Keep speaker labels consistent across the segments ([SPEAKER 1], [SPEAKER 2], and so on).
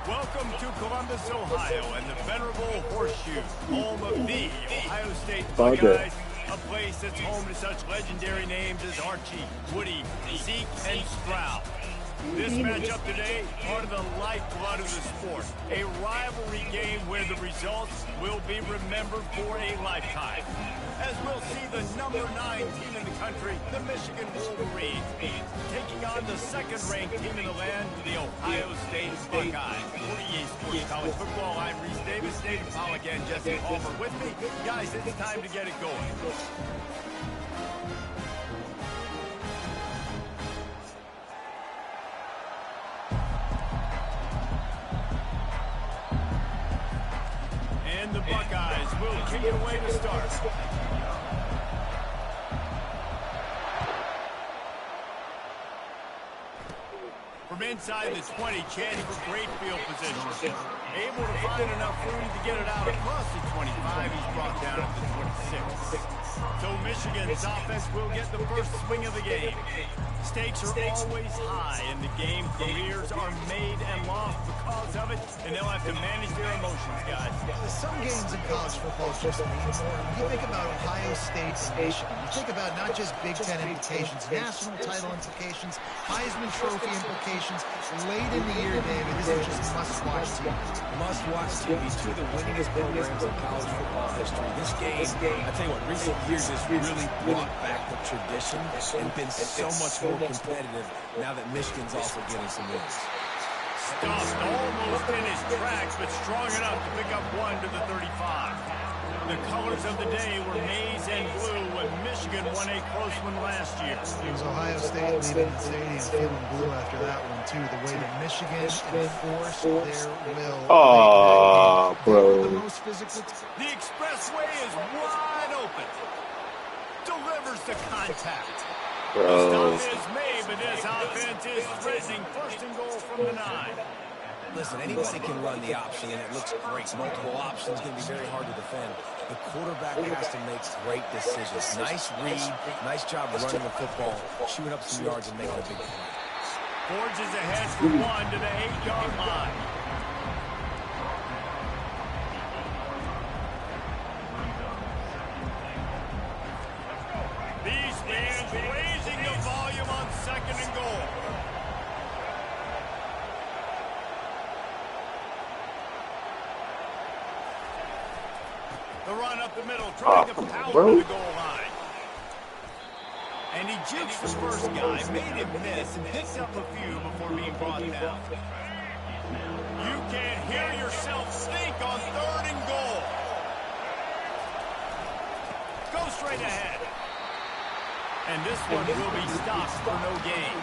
[SPEAKER 1] Welcome to Columbus, Ohio, and the venerable Horseshoe, home of the Ohio State Buckeyes, a place that's home to such legendary names as Archie, Woody, Zeke, and Stroud. This matchup today, part of the lifeblood of the sport, a rivalry game where the results will be remembered for a lifetime. As we'll see the number 9 team in the country, the Michigan Wolverines, taking on the second-ranked team in the land, the Ohio State Buckeyes. For EA Sports College Football, I'm Reese Davis, Nathan Pollock, and Jesse Palmer with me. Guys, it's time to get it going. And the Buckeyes will kick it away to start. From inside the 20, chanting for great field position. Able to find enough room to get it out across the 25. He's brought down at the 26. So Michigan's offense will get the first swing of the game. Stakes are always high in the game. Careers are made and lost because of it, and they'll have to manage their emotions, guys.
[SPEAKER 2] Some games in college football just mean more. You think about Ohio State and Michigan. You think about not just Big Ten implications, national title implications, Heisman Trophy implications. Late in the year, David, this is just must-watch TV.
[SPEAKER 3] Must-watch TV. Two of the winningest programs in college football history. This game, I tell you what, recent years has really brought back the tradition and been so much more competitive now that Michigan's also getting some wins.
[SPEAKER 1] Stuffed almost in his tracks, but strong enough to pick up one to the 35. The colors of the day were maize and blue when Michigan won a close one last year.
[SPEAKER 2] It was Ohio State leaving the stadium feeling blue after that one, too. The way that Michigan enforced their will.
[SPEAKER 4] Oh, bro.
[SPEAKER 1] The expressway is wide open. Delivers the contact.
[SPEAKER 4] Bro.
[SPEAKER 1] The stop is made, but this offense is threatening. First and goal from the 9.
[SPEAKER 3] Listen, anybody can run the option, and it looks great. Multiple options going to be very hard to defend. The quarterback has to make great decisions. Nice read, nice job running the football, shooting up some yards and making a big play.
[SPEAKER 1] Forges ahead for one to the 8-yard line. The run up the middle, trying to pound to the goal line. And he jukes the first guy, made him miss, and picked up a few before being brought down. You can hear yourself think on 3rd and goal. Go straight ahead. And this one will be stopped for no gain.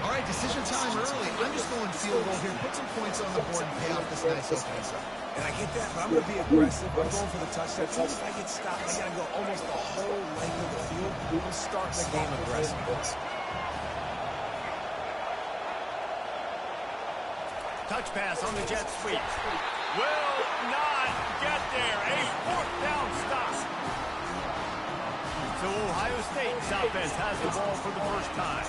[SPEAKER 2] All right, decision time early. I'm just going field goal here. Put some points on the board and pay off this nice offense.
[SPEAKER 3] And I get that, but I'm going to be aggressive. I'm going for the touchdown. Even if I get stopped, I got to go almost the whole length of the field. We'll start the game aggressive.
[SPEAKER 1] Touch pass on the jet sweep. Will not get there. A 4th down stop. So Ohio State's offense has the ball for the first time.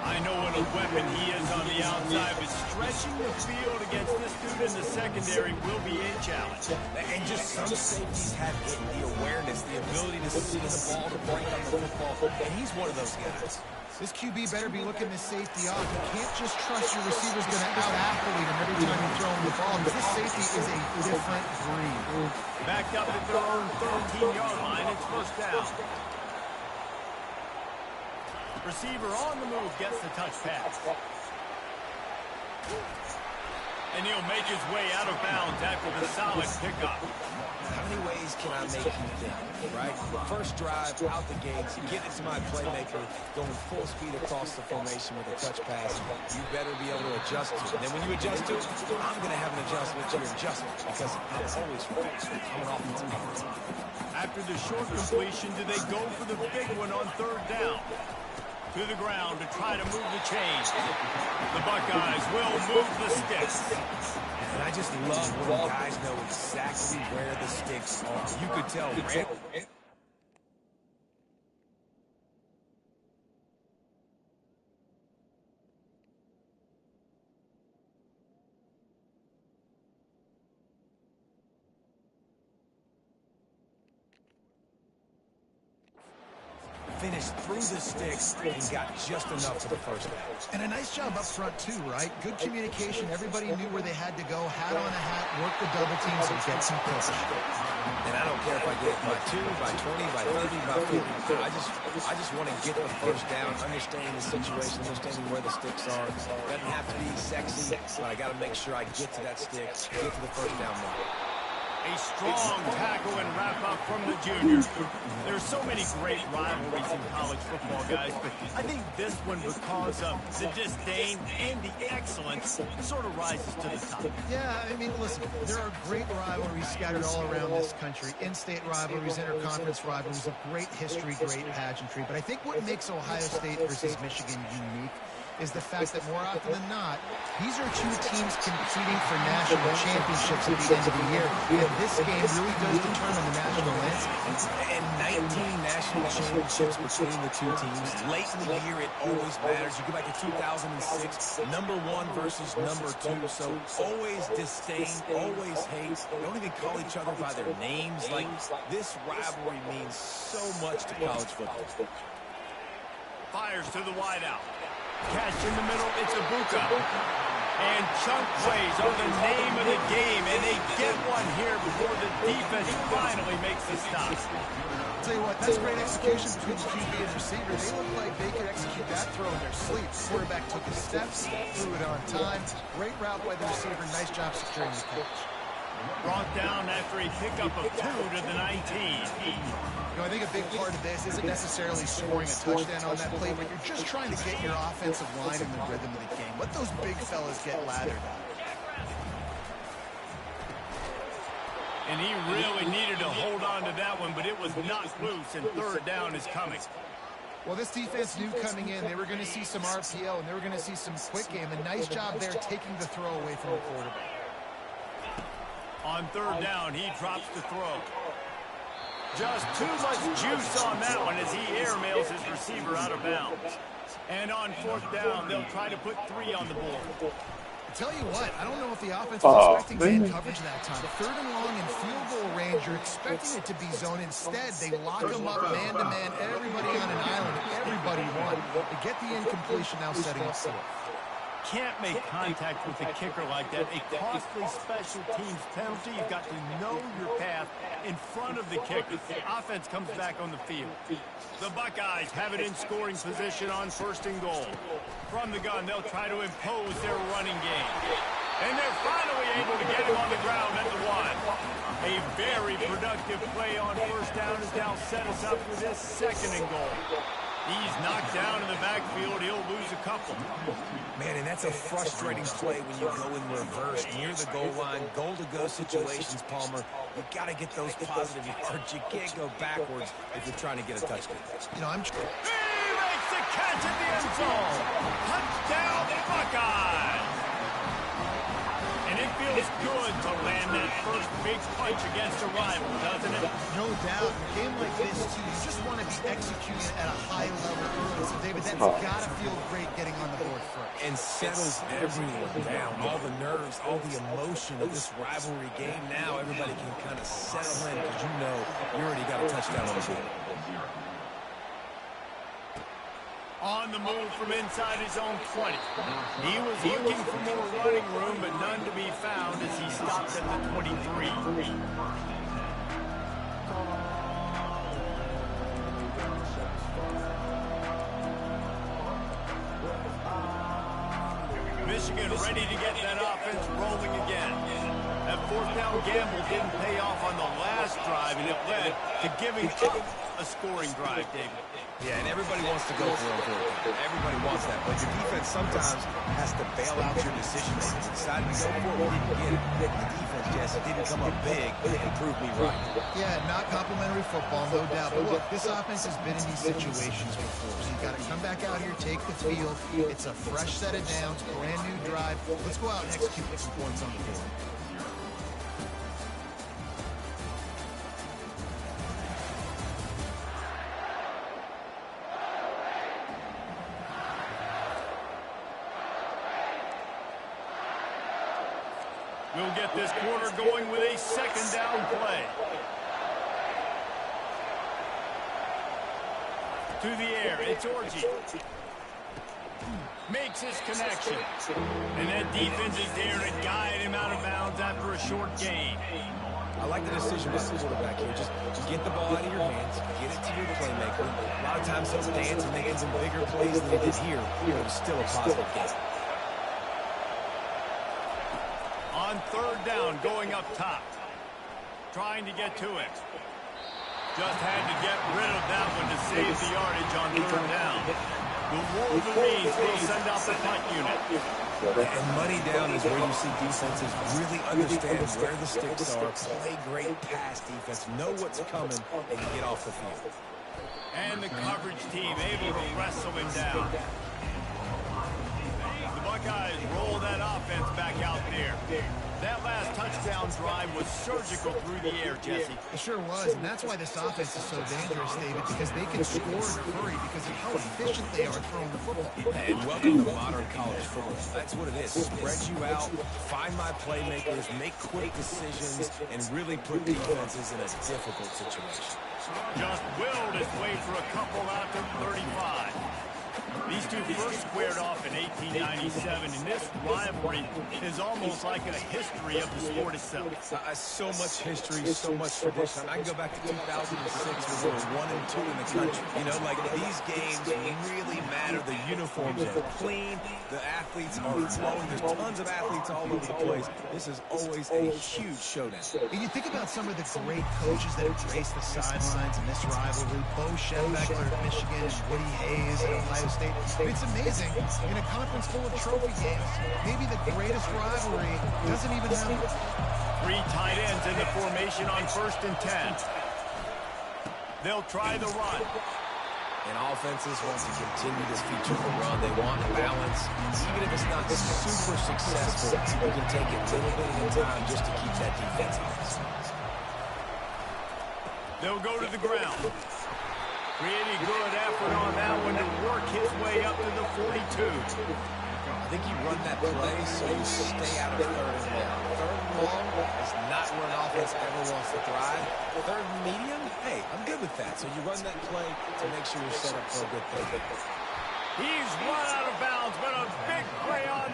[SPEAKER 1] I know what a weapon he is on the outside, but stretching the field against this dude in the secondary will be a challenge.
[SPEAKER 3] And just some safeties have it, the awareness, the ability to see the ball, to break on the football, and he's one of those guys.
[SPEAKER 2] This QB better be looking this safety off. You can't just trust your receiver's going to out-athlete him every time you throw him the ball, because this safety is a different breed.
[SPEAKER 1] Backed up at their own 13-yard line, it's 1st down. Receiver on the move gets the touch pass. And he'll make his way out of bounds after the solid pickup.
[SPEAKER 3] How many ways can I make you think, right? First drive, out the gates, get it to my playmaker, going full speed across the formation with a touch pass. You better be able to adjust to it. And then when you adjust to it, I'm going to have an adjustment to your adjustment because I'm always fast. I'm an offensive player.
[SPEAKER 1] After the short completion, do they go for the big one on 3rd down? To the ground to try to move the chains. The Buckeyes will move the sticks.
[SPEAKER 3] And I just love when guys know exactly where the sticks are. You could tell, Brand. Finished through the sticks and got just enough for the first down.
[SPEAKER 2] And a nice job up front, too, right? Good communication. Everybody knew where they had to go. Hat on a hat, work the double teams, and get some push.
[SPEAKER 3] And I don't care if I get by 2, by 20, by 30, by 50. I just want to get the first down, understanding the situation, understanding where the sticks are. Doesn't have to be sexy, but I got to make sure I get to that stick, get to the first down mark.
[SPEAKER 1] A strong tackle and wrap-up from the junior. There's so many great rivalries in college football, guys, but I think this one, because of the disdain and the excellence, sort of rises to the top.
[SPEAKER 2] Yeah, I mean, listen, there are great rivalries scattered all around this country. In-state rivalries, interconference rivalries of great history, great pageantry. But I think what makes Ohio State versus Michigan unique is the fact that more often than not, these are two teams competing for national championships at the end of the year. And this game really does determine the national landscape.
[SPEAKER 3] And 19 national championships between the two teams. Late in the year, it always matters. You go back to 2006, number 1 versus number 2. So always disdain, always hate. They don't even call each other by their names. Like, this rivalry means so much to college football.
[SPEAKER 1] Fires to the wideout. Catch in the middle, it's Ibuka. And chunk plays are the name of the game, and they get one here before the defense finally makes the stop.
[SPEAKER 2] I'll tell you what, that's great execution between the QB and receiver. They look like they could execute that throw in their sleep. Quarterback took his steps, threw it on time. Great route by the receiver, nice job securing the catch.
[SPEAKER 1] Brought down after a pickup of 2 to the 19.
[SPEAKER 2] You know, I think a big part of this isn't necessarily scoring a touchdown on that play, but you're just trying to get your offensive line in the rhythm of the game. Let those big fellas get lathered up.
[SPEAKER 1] And he really needed to hold on to that one, but it was knocked loose, and 3rd down is coming.
[SPEAKER 2] Well, this defense knew coming in they were going to see some RPO, and they were going to see some quick game. A nice job there taking the throw away from the quarterback.
[SPEAKER 1] On 3rd down, he drops the throw. Just too much juice on that one as he airmails his receiver out of bounds. And on 4th down, they'll try to put 3 on the board.
[SPEAKER 2] I tell you what, I don't know if the offense was expecting man coverage that time. 3rd and long in field goal range, you're expecting it to be zone. Instead, they lock them up man-to-man, everybody on an island, everybody won. They get the incompletion, now setting up 4th.
[SPEAKER 1] can't make contact with the kicker like that. A costly special teams penalty. You've got to know your path in front of the kicker. Offense comes back on the field. The Buckeyes have it in scoring position on 1st and goal. From the gun, they'll try to impose their running game. And they're finally able to get him on the ground at the 1. A very productive play on 1st down has now set us up for this 2nd and goal. He's knocked down in the backfield. He'll lose a couple.
[SPEAKER 3] Man, and that's a frustrating play when you go in reverse near the goal line. Goal-to-go situations, Palmer. You've got to get those positive yards. You can't go backwards if you're trying to get a touchdown.
[SPEAKER 2] You know,
[SPEAKER 1] He makes the catch at the end zone. Touchdown, Buckeyes. And it feels good to land that first big punch against a rival, doesn't it?
[SPEAKER 2] no doubt. In a game like this, too, you just want to be executing at a high level early. So, David, that's got to feel great getting on the board first.
[SPEAKER 3] And settles everyone down. All the nerves, all the emotion of this rivalry game. Now everybody can kind of settle in because you know you already got a touchdown on the board.
[SPEAKER 1] On the move from inside his own 20. He was looking for more running room, but none to be found as he stops at the 23. Michigan ready to get that offense rolling again. That 4th down gamble didn't pay off on the last drive, and it led to giving up a scoring drive, David.
[SPEAKER 3] Yeah, and everybody wants to go for it. Everybody wants that. But your defense sometimes has to bail out your decision-making. Decided to go for it, we didn't get it. The defense, Jesse, didn't come up big and prove me right.
[SPEAKER 2] Yeah, not complimentary football, no doubt. But look, this offense has been in these situations before. So you've got to come back out here, take the field. It's a fresh set of downs, brand new drive. Let's go out and execute with some points on the board.
[SPEAKER 1] We'll get this quarter going with a 2nd down play. To the air, it's Orji. Makes his connection. And that defense is there to guide him out of bounds after a short gain.
[SPEAKER 3] I like the decision by the quarterback here. Just get the ball out of your hands, get it to your playmaker. A lot of times he'll dance and making some bigger plays than he did here. It was still a positive game.
[SPEAKER 1] On 3rd down, going up top. Trying to get to it. Just had to get rid of that one to save the yardage on 3rd down. The Wolverines will send out the punt unit.
[SPEAKER 3] And money down is where you see defenses really understand where the sticks are, play great pass defense, know what's coming, and get off the field.
[SPEAKER 1] And the coverage team able to wrestle him down. The Buckeyes roll that offense back out there. That last touchdown drive was surgical through the air, Jesse.
[SPEAKER 2] It sure was, and that's why this offense is so dangerous, David, because they can score in a hurry because of how efficient they are throwing the football.
[SPEAKER 3] And welcome to modern college football. That's what it is. Spread you out, find my playmakers, make quick decisions, and really put defenses in a difficult situation.
[SPEAKER 1] Just willed his way for a couple out to 35. These two first squared off in 1897, and this rivalry is almost like a history of the sport itself.
[SPEAKER 3] So much history, so much tradition. I can go back to 2006 when we were 1 and 2 in the country. You know, like these games really matter. The uniforms are clean. The athletes are flowing. There's tons of athletes all over the place. This is always a huge showdown.
[SPEAKER 2] And you think about some of the great coaches that have graced the sidelines in this rivalry. Bo Schembechler at Michigan and Woody Hayes at Ohio State. It's amazing. In a conference full of trophy games, maybe the greatest rivalry doesn't even happen.
[SPEAKER 1] 3 tight ends in the formation on 1st and 10. They'll try the run.
[SPEAKER 3] And offenses want to continue this feature of the run. They want balance. Even if it's not super successful, you can take it a little bit at a time just to keep that defense honest.
[SPEAKER 1] They'll go to the ground. Really good effort on that one to work his way up to the 42.
[SPEAKER 3] I think you run that play so you stay out of 3rd and long. 3rd and long is not where an offense ever wants to thrive. 3rd and medium, hey, I'm good with that. So you run that play to make sure you're set up for a good play.
[SPEAKER 1] He's run out of bounds, but a big play on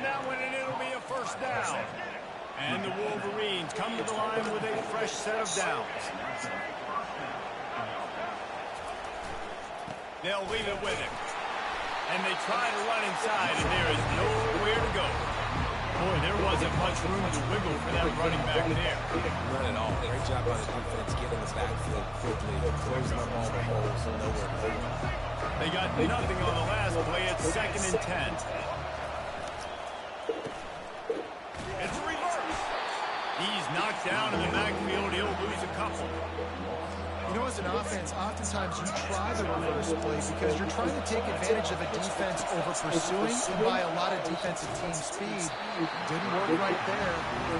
[SPEAKER 1] teams come to the line with a fresh set of downs. They'll leave it with him. And they try to run inside, and there is nowhere to go. Boy, there wasn't much room to wiggle for that running back there.
[SPEAKER 3] None at all. Great job by the defense getting the backfield quickly, closing up all the holes, so nowhere to go.
[SPEAKER 1] They got nothing on the last play. It's 2nd and 10. It's reverse. He's knocked down in the backfield. He'll lose a couple.
[SPEAKER 2] You know, as an offense, oftentimes you try the reverse play because you're trying to take advantage of a defense over pursuing and by a lot of defensive team speed. Didn't work right there.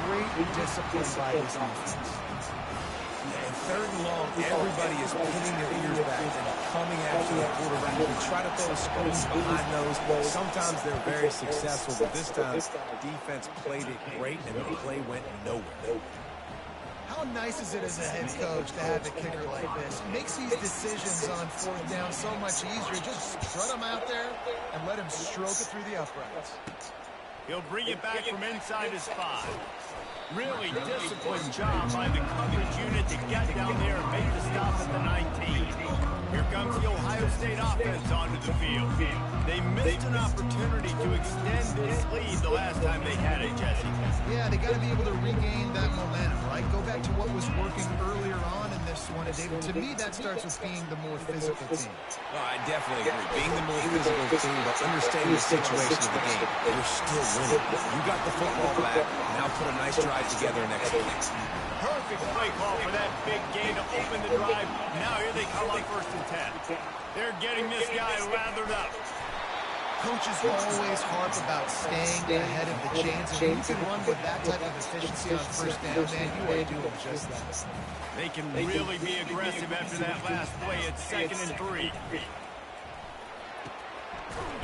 [SPEAKER 2] Great discipline by this defense.
[SPEAKER 3] And 3rd and long, everybody is pinning their ears back and coming after the quarterback. You try to throw screens behind those. Sometimes they're very successful, but this time, defense played it great, and the play went nowhere.
[SPEAKER 2] How nice is it as a head coach to have a kicker like this? It makes these decisions on 4th down so much easier. Just strut him out there and let him stroke it through the uprights.
[SPEAKER 1] He'll bring it back from inside his 5. Really disciplined job by the coverage unit to get down there and make the stop at the 19. Here comes the Ohio State offense onto the field. They missed an opportunity to extend this lead the last time they had it, Jesse.
[SPEAKER 2] Yeah, they got to be able to regain that momentum, right? Go back to what was working earlier on in this one. And David, to me, that starts with being the more physical team.
[SPEAKER 3] Oh, I definitely agree. Being the more physical team, but understanding the situation of the game. You're still winning. You got the football back. Now put a nice drive together and execute.
[SPEAKER 1] Perfect play call for that big gain to open the drive. Now here they come on 1st and 10. They're getting this guy lathered up.
[SPEAKER 2] Coaches always harp about staying ahead of the chains, and when you can run with that type of efficiency on 1st down, man, you are doing just that.
[SPEAKER 1] They can really be aggressive after that last play. It's 2nd and 3.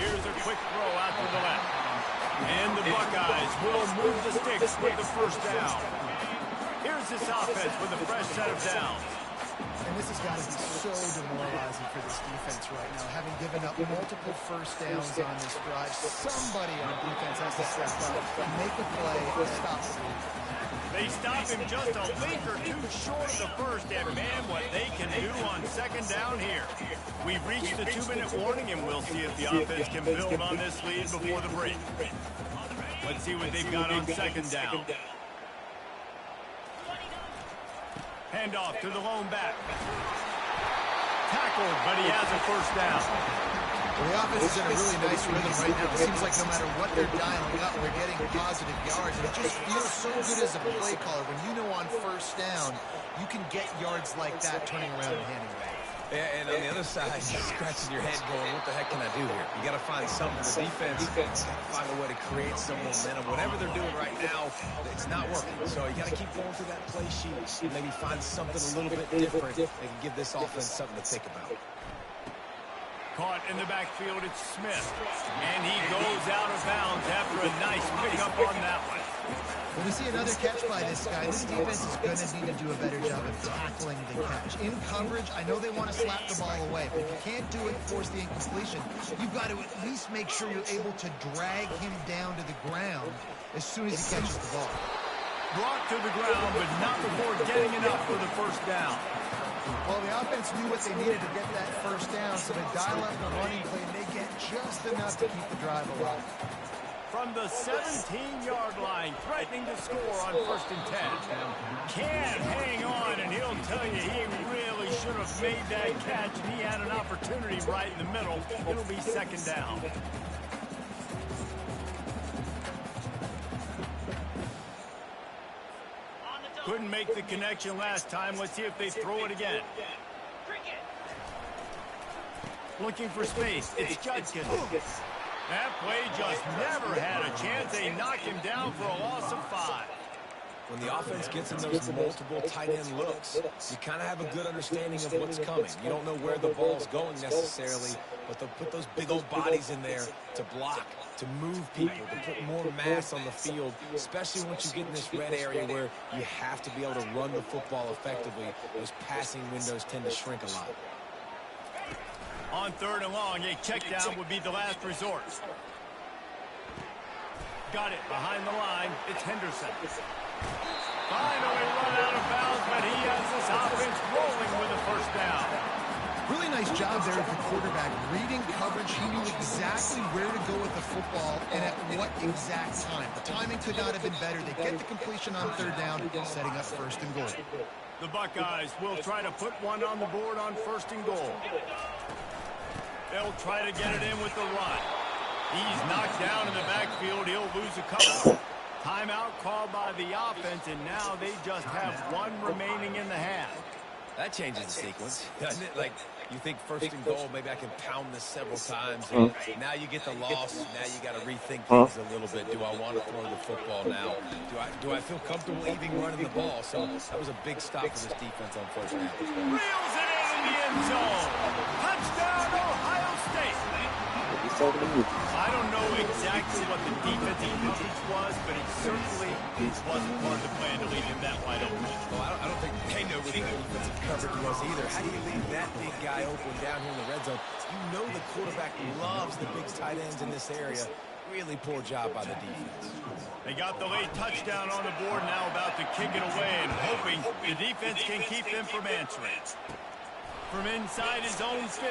[SPEAKER 1] Here's a quick throw out to the left. And the Buckeyes will move the sticks with the 1st down. Here's this offense with a fresh set of downs.
[SPEAKER 2] And this has got to be so demoralizing for this defense right now, having given up multiple 1st downs on this drive. Somebody on defense has to step up, make a play, and stop the lead.
[SPEAKER 1] They stop him just a link or two short of the 1st, and man, what they can do on 2nd down here. We've reached the 2-minute warning, and we'll see if the offense can build on this lead before the break. Let's see what they've got on 2nd down. Handoff to the lone back. Tackled, but he has a 1st down.
[SPEAKER 2] Well, the offense is in a really nice rhythm right now. It seems like no matter what they're dialing up, we're getting positive yards. And it just feels so good as a play caller when you know on 1st down, you can get yards like that turning around and handing it off.
[SPEAKER 3] Yeah, and on the other side, you're scratching your head going, what the heck can I do here? You got to find something. The defense, find a way to create some momentum. Whatever they're doing right now, it's not working. So you got to keep going through that play sheet and maybe find something a little bit different that can give this offense something to think about.
[SPEAKER 1] Caught in the backfield, it's Smith. And he goes out of bounds after a nice pickup on that one.
[SPEAKER 2] When we see another catch by this guy, this defense is going to need to do a better job of tackling the catch. In coverage, I know they want to slap the ball away, but if you can't do it, force the incompletion, you've got to at least make sure you're able to drag him down to the ground as soon as he catches the ball.
[SPEAKER 1] Brought to the ground, but not before getting enough for the 1st down.
[SPEAKER 2] Well, the offense knew what they needed to get that 1st down, so they dial up the running play, and they get just enough to keep the drive alive.
[SPEAKER 1] From the 17-yard line, threatening to score on 1st and 10. Can't hang on, and he'll tell you he really should have made that catch, and he had an opportunity right in the middle. It'll be 2nd down. Couldn't make the connection last time. Let's see if they throw it again. Looking for space. It's Judkins. That play just never had a chance. They knocked him down for a loss of 5.
[SPEAKER 3] When the offense gets in those multiple tight end looks, you kind of have a good understanding of what's coming. You don't know where the ball's going necessarily, but they'll put those big old bodies in there to block, to move people, to put more mass on the field, especially once you get in this red area where you have to be able to run the football effectively. Those passing windows tend to shrink a lot.
[SPEAKER 1] On 3rd and long, a check down would be the last resort. Got it behind the line. It's Henderson. Finally run out of bounds, but he has this offense rolling with a first down.
[SPEAKER 2] Really nice job there at the quarterback. Reading coverage, he knew exactly where to go with the football and at what exact time. The timing could not have been better. They get the completion on third down, setting up first and goal.
[SPEAKER 1] The Buckeyes will try to put one on the board on first and goal. They'll try to get it in with the run. He's knocked down in the backfield. He'll lose a couple. Timeout called by the offense, and now they just have one remaining in the half.
[SPEAKER 3] That changes the sequence, doesn't it? Like, you think first and goal, maybe I can pound this several times. Now you get the loss. Now you got to rethink things a little bit. Do I want to throw the football now? Do I feel comfortable even running the ball? So that was a big stop for this defense on first down.
[SPEAKER 1] Reels it in the end zone. Touchdown, Ohio State. I don't know exactly what the defensive coverage was, but it certainly wasn't part of the plan to leave him that wide open.
[SPEAKER 3] Well, I don't think they know what the defensive coverage was either. How do you leave that big guy open down here in the red zone? You know the quarterback loves the big tight ends in this area. Really poor job by the defense.
[SPEAKER 1] They got the late touchdown on the board, now about to kick it away and hoping the defense can keep them from answering. From inside his own 15,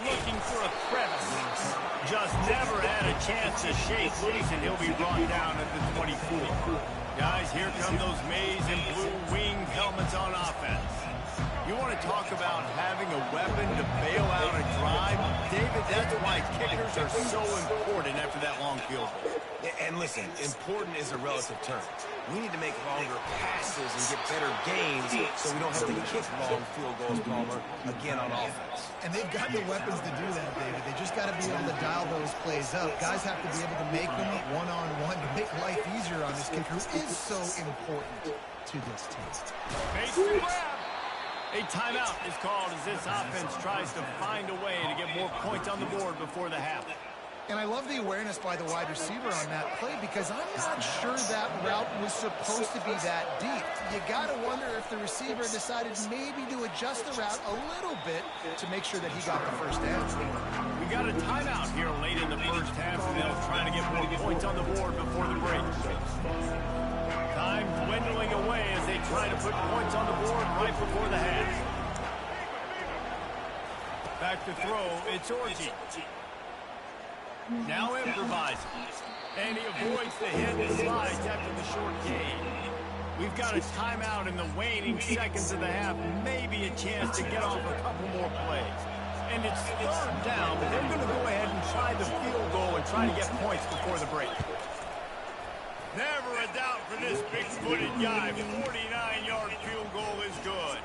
[SPEAKER 1] looking for a crevice. Just never had a chance to shake loose, and he'll be brought down at the 24. Guys, here come those maize and blue winged helmets on offense. You want to talk about having a weapon to bail out a drive? David, that's why kickers are so important after that long field goal.
[SPEAKER 3] And listen, important is a relative term. We need to make longer passes and get better gains so we don't have to kick long field goals, Palmer, again on offense.
[SPEAKER 2] And they've got the weapons to do that, David. They just got to be able to dial those plays up. Guys have to be able to make them one-on-one to make life easier on this kicker, who is so important to this team.
[SPEAKER 1] Makes the grab. A timeout is called as this offense tries to find a way to get more points on the board before the half.
[SPEAKER 2] And I love the awareness by the wide receiver on that play because I'm not sure that route was supposed to be that deep. You got to wonder if the receiver decided maybe to adjust the route a little bit to make sure that he got the first down.
[SPEAKER 1] We got a timeout here late in the first half, and they'll try to get more points on the board before the break. Time dwindling away as they try to put points on the board right before the half. Back to throw, it's Orji. Now improvising. And he avoids the hit and slides after the short gain. We've got a timeout in the waning seconds of the half. Maybe a chance to get off a couple more plays. And it's third down, but they're going to go ahead and try the field goal and try to get points before the break. Never a doubt for this big-footed guy. 49-yard field goal is good.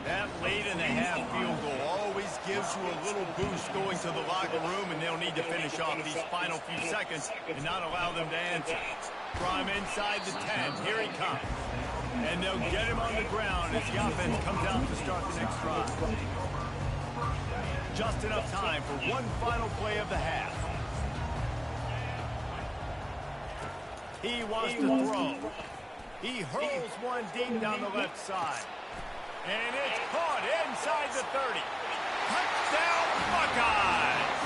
[SPEAKER 1] That late in the half field goal always gives you a little boost going to the locker room, and they'll need to finish off these final few seconds and not allow them to answer. From inside the 10, here he comes. And they'll get him on the ground as the offense comes out to start the next drive. Just enough time for one final play of the half. He wants to throw. He hurls one deep down the left side. And it's caught inside the 30. Touchdown, Buckeyes!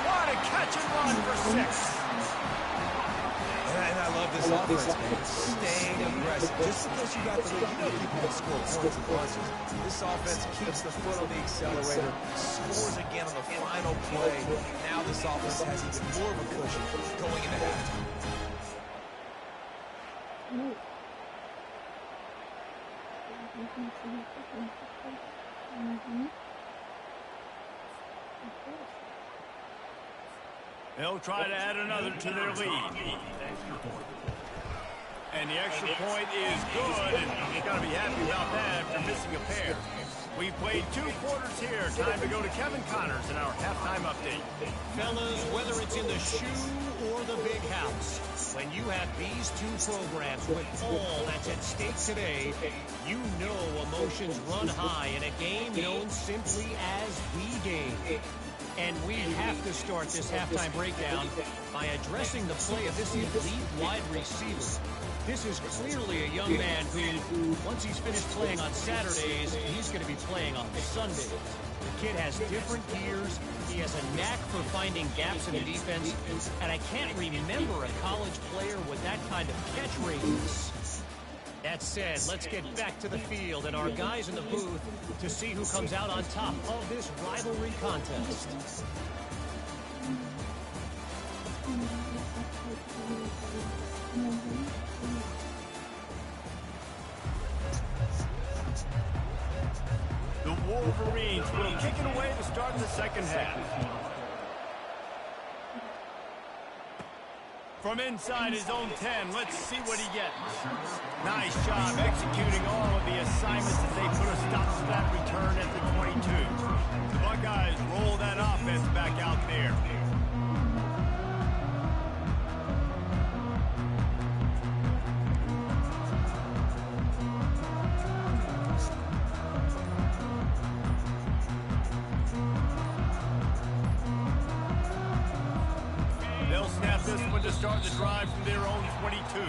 [SPEAKER 1] What a catch and run for 6.
[SPEAKER 3] And I love this offense, man. Staying aggressive. Just because you got the lead, you know people can score points and bunches. This offense keeps the foot on the accelerator, scores again on the final play. Now this offense has even more of a cushion going into halftime.
[SPEAKER 1] They'll try to add another to their lead. And the extra point is good, and you got to be happy about that after missing a pair. We played 2 quarters here. Time to go to Kevin Connors in our halftime update.
[SPEAKER 5] Fellas, whether it's in the shoe or the big house, when you have these 2 programs with all that's at stake today, you know emotions run high in a game known simply as the game. And we have to start this halftime breakdown by addressing the play of this elite wide receiver. This is clearly a young man who, once he's finished playing on Saturdays, he's going to be playing on Sundays. The kid has different gears. He has a knack for finding gaps in the defense. And I can't remember a college player with that kind of catch radius. That said, let's get back to the field and our guys in the booth to see who comes out on top of this rivalry contest.
[SPEAKER 1] The Wolverines will kick it away to start the second half. From inside his own 10, let's see what he gets. Nice job executing all of the assignments as they put a stop to that return at the 22. The Buckeyes roll that offense back out there. They'll snap this one to start the drive from their own 22.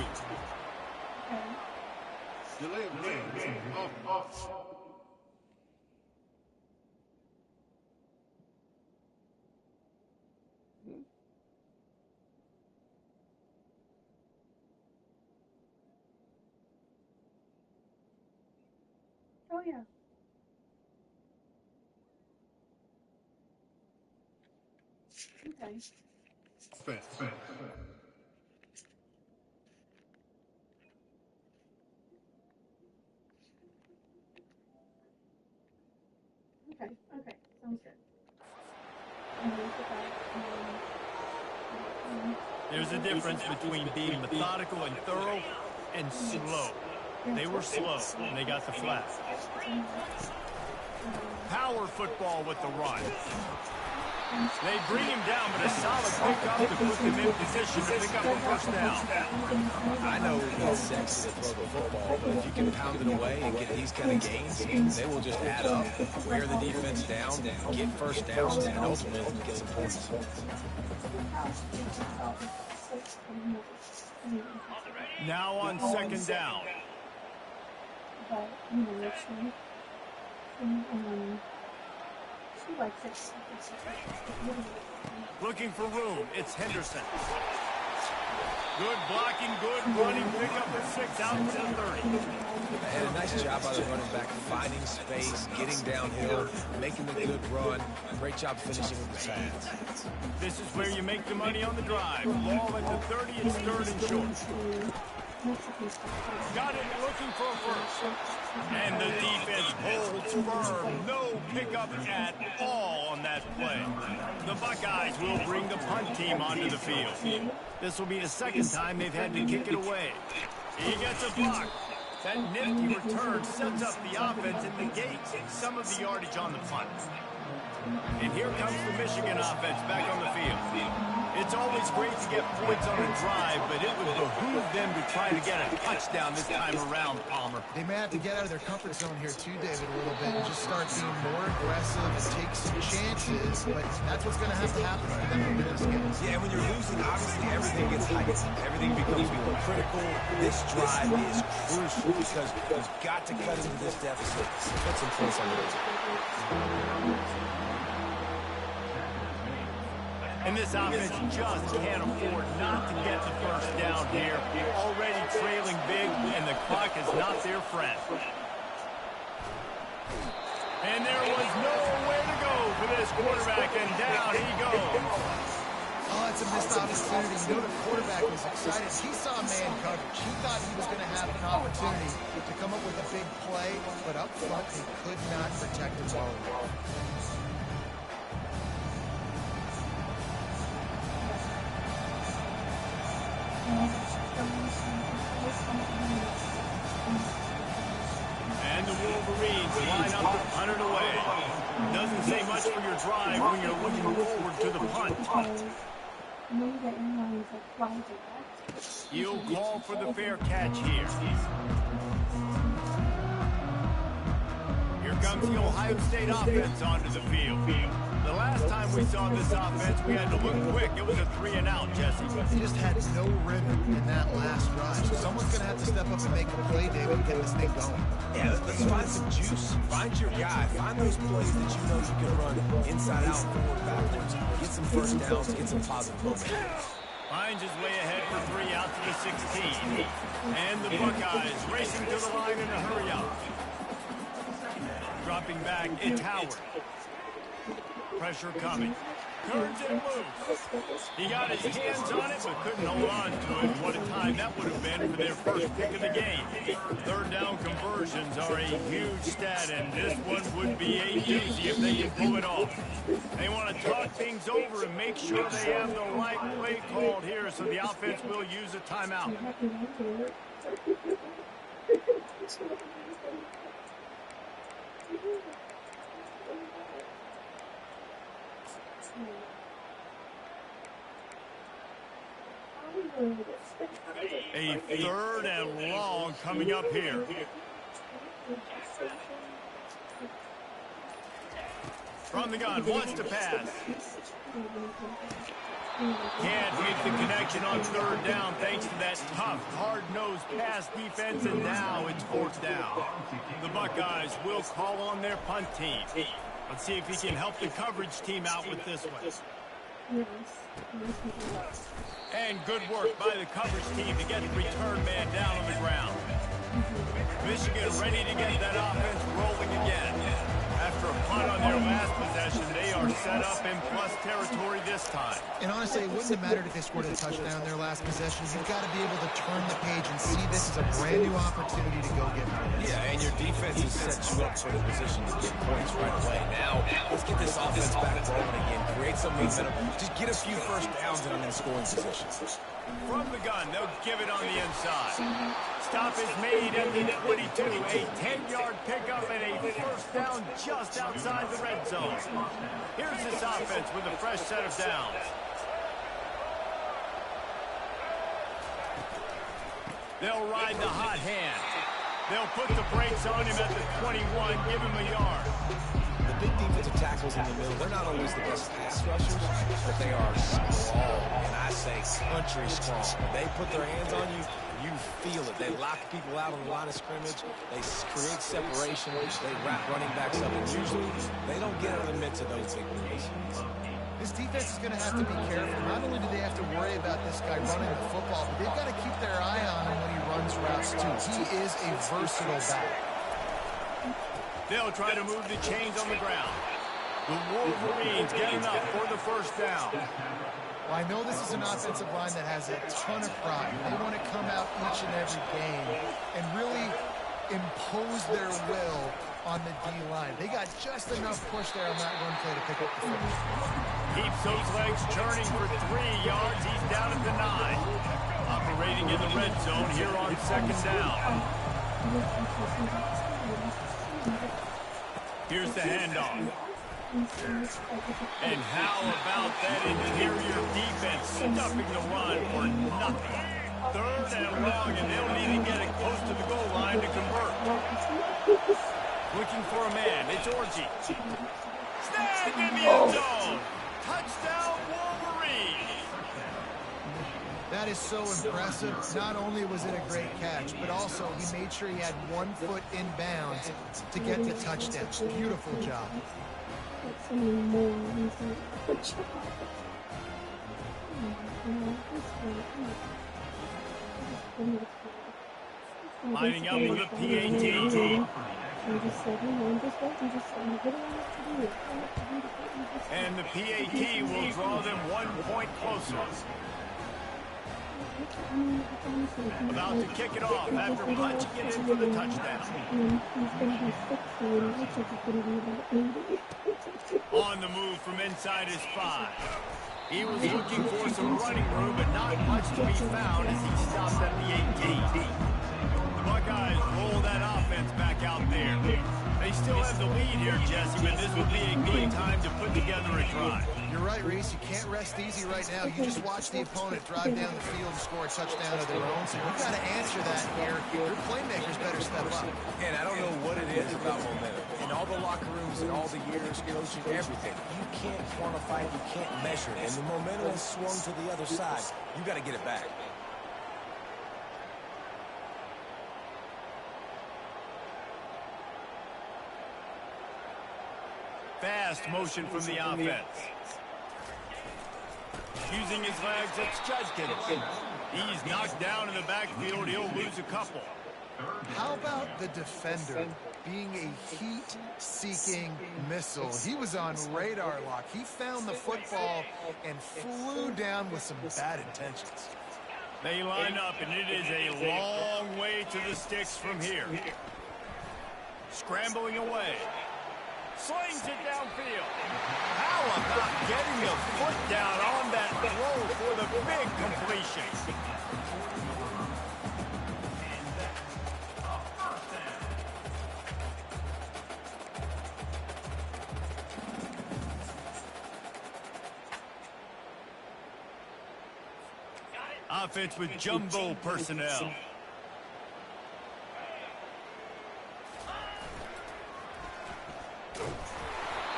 [SPEAKER 6] Oh, yeah. Okay. Okay, sounds good.
[SPEAKER 1] There's a difference between being methodical and thorough and slow. They were slow, and they got the flat. Power football with the run. They bring him down, but a solid pickup to put them in position to pick up a first down.
[SPEAKER 3] I know it's sexy to throw the football, but if you can pound it away and get these kind of gains, they will just add up, wear the defense down, get first downs, and ultimately get some points.
[SPEAKER 1] Now on second down.
[SPEAKER 6] But, you know, she likes it.
[SPEAKER 1] Looking for room, it's Henderson. Good blocking, good running, pick up the 6 out to the 30.
[SPEAKER 3] And a nice job by the running back, finding space, getting downhill, making the good run. Great job finishing with the pass.
[SPEAKER 1] This is where you make the money on the drive. Ball at the 30, it's third and short. Got it, looking for a first. And the defense holds firm. No pickup at all on that play. The Buckeyes will bring the punt team onto the field. This will be the second time they've had to kick it away. He gets a block. That nifty return sets up the offense and negates some of the yardage on the punt. And here comes the Michigan offense back on the field. It's always great to get points on a drive, but it would behoove them to try to get a touchdown this time around, Palmer.
[SPEAKER 2] They may have to get out of their comfort zone here too, David, a little bit and just start being more aggressive and take some chances, but that's what's going to have to happen for them to win this game.
[SPEAKER 3] Yeah, when you're losing, obviously everything gets heightened. Everything becomes more critical. This drive is crucial because you've got to cut into this deficit. Put some points on the board.
[SPEAKER 1] And this offense just can't afford not to get the first down here. Already trailing big, and the clock is not their friend. And there was nowhere to go for this quarterback, and down he goes.
[SPEAKER 2] Oh, it's a missed opportunity. You know the quarterback was excited. He saw man coverage. He thought he was going to have an opportunity to come up with a big play, but up front, he could not protect his ball.
[SPEAKER 1] And the Wolverines line up to punt it away. Doesn't say much for your drive when you're looking forward to the punt. You'll call for the fair catch here. Here comes the Ohio State offense onto the field. The last time we saw this offense, we had to look quick. It was a 3-and-out, Jesse.
[SPEAKER 2] They just had no rhythm in that last drive. So someone's going to have to step up and make a play, David, and get this thing going.
[SPEAKER 3] Yeah, let's find some juice. Find your guy. Find those plays that you know you can run inside out, forward, backwards. Get some first downs, get some positive momentum.
[SPEAKER 1] Finds his way ahead for 3 out to the 16. And the Buckeyes racing to the line in a hurry up. Dropping back, it's Howard. Pressure coming. Turns it loose. He got his hands on it, but couldn't hold on to it. What a time that would have been for their first pick of the game. Third down conversions are a huge stat, and this one would be a doozy if they can pull it off. They want to talk things over and make sure they have the right play called here, so the offense will use a timeout. A third and long coming up here. From the gun, wants to pass. Can't make the connection on third down thanks to that tough, hard-nosed pass defense, and now it's fourth down. The Buckeyes will call on their punt team. Let's see if he can help the coverage team out with this one. And good work by the coverage team to get the return man down on the ground. Michigan ready to get that offense rolling again. After a punt on their last possession, they are set up in plus territory this time.
[SPEAKER 2] And honestly, it wouldn't have mattered if they scored a touchdown their last possession. You've got to be able to turn the page and see this as a brand new opportunity to go get points.
[SPEAKER 3] Yeah, and your defense has set you up for the position to get points right away. Now, let's get this offense back rolling again. Create some momentum. Just get a few first downs and I'm in scoring position.
[SPEAKER 1] From the gun, they'll give it on the inside. Stop is made at the 22. A 10-yard pickup and a first down just outside the red zone. Here's this offense with a fresh set of downs. They'll ride the hot hand. They'll put the brakes on him at the 21, give him a yard.
[SPEAKER 3] The big defensive tackles in the middle, they're not always the best pass rushers, but they are strong, and I say country strong. They put their hands on you, you feel it. They lock people out on the line of scrimmage. They create separation. They wrap running backs up, and usually they don't get out of the midst of those big plays.
[SPEAKER 2] This defense is going to have to be careful. Not only do they have to worry about this guy running the football, but they've got to keep their eye on him when he runs routes, too. He is a versatile back.
[SPEAKER 1] They'll try to move the chains on the ground. The Wolverines get enough for the first down.
[SPEAKER 2] Well, I know this is an offensive line that has a ton of pride. They want to come out each and every game and really impose their will on the D-line. They got just enough push there on that run play to pick up the first.
[SPEAKER 1] Keeps those legs churning for 3 yards. He's down at the 9. Operating in the red zone here on second down. Here's the handoff. And how about that interior defense stuffing the run for nothing? Third and long, and they'll need to get it close to the goal line to convert. Looking for a man, it's Orji. Snagged in the end zone. Touchdown, Wolverines.
[SPEAKER 2] That is so impressive. Not only was it a great catch, but also he made sure he had 1 foot in bounds to get the touchdown. Beautiful job.
[SPEAKER 1] Lining up with a PAT. And the PAT will draw them 1 point closer. About to kick it off after punching it in for the touchdown. On the move from inside his 5. He was looking for some running room, but not much to be found as he stopped at the 18. The Buckeyes roll that offense back out there. They still have the lead here, Jesse, but this would be a good time to put together a drive.
[SPEAKER 2] You're right, Reese. You can't rest easy right now. You just watch the opponent drive down the field and score a touchdown of their own. So you've got to answer that here. Your playmakers better step up.
[SPEAKER 3] And I don't know what it is about momentum. In all the locker rooms and all the years coaching, everything, you can't quantify it, you can't measure it. And the momentum has swung to the other side. You got to get it back.
[SPEAKER 1] Fast motion from the offense. using his legs. It's Judkins. He's knocked down in the backfield. He'll lose a couple.
[SPEAKER 2] How about the defender being a heat-seeking missile? He was on radar lock. He found the football and flew down with some bad intentions.
[SPEAKER 1] They line up, and it is a long way to the sticks from here. Scrambling away. Slings it downfield. How about getting the foot down on that throw for the big completion? Offense with jumbo personnel.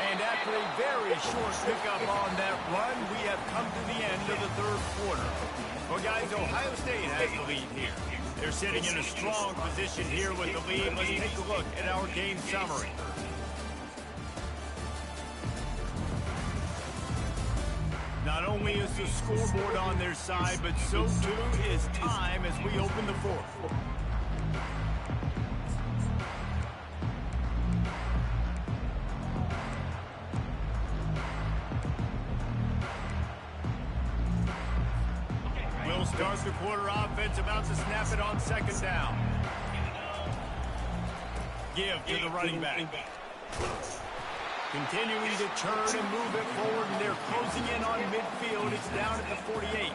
[SPEAKER 1] And after a very short pickup on that run, we have come to the end of the third quarter. Well, guys, Ohio State has the lead here. They're sitting in a strong position here with the lead. Let's take a look at our game summary. Not only is the scoreboard on their side, but so too is time as we open the fourth. We'll start the quarter offense, about to snap it on second down. Give to the running back. Continuing to turn and move it forward, and they're closing in on midfield. It's down at the 48.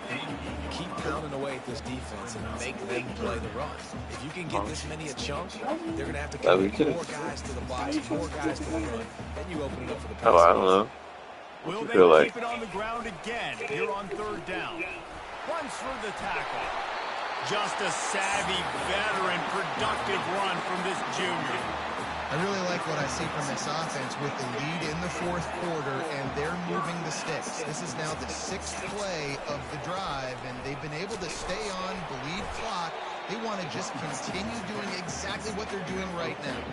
[SPEAKER 3] Keep pounding away at this defense and make them play the run. If you can get this many a chunk, they're going to have to commit more guys to the box, more guys to the run. Then you open it up for the pass.
[SPEAKER 4] Oh, I don't know.
[SPEAKER 1] Will they keep it on the ground again here on third down? Runs through the tackle. Just a savvy, veteran, productive run from this junior.
[SPEAKER 2] I really like what I see from this offense with the lead in the fourth quarter, and they're moving the sticks. This is now the sixth play of the drive, and they've been able to stay on the lead clock. They want to just continue doing exactly what they're doing right now.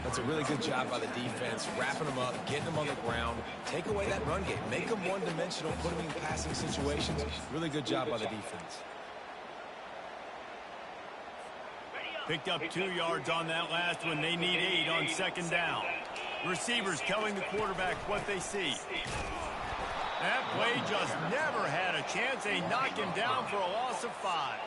[SPEAKER 3] That's a really good job by the defense, wrapping them up, getting them on the ground, take away that run game, make them one-dimensional, put them in passing situations. Really good job by the defense.
[SPEAKER 1] Picked up 2 yards on that last one. They need 8 on second down. Receivers telling the quarterback what they see. That play just never had a chance. They knock him down for a loss of 5.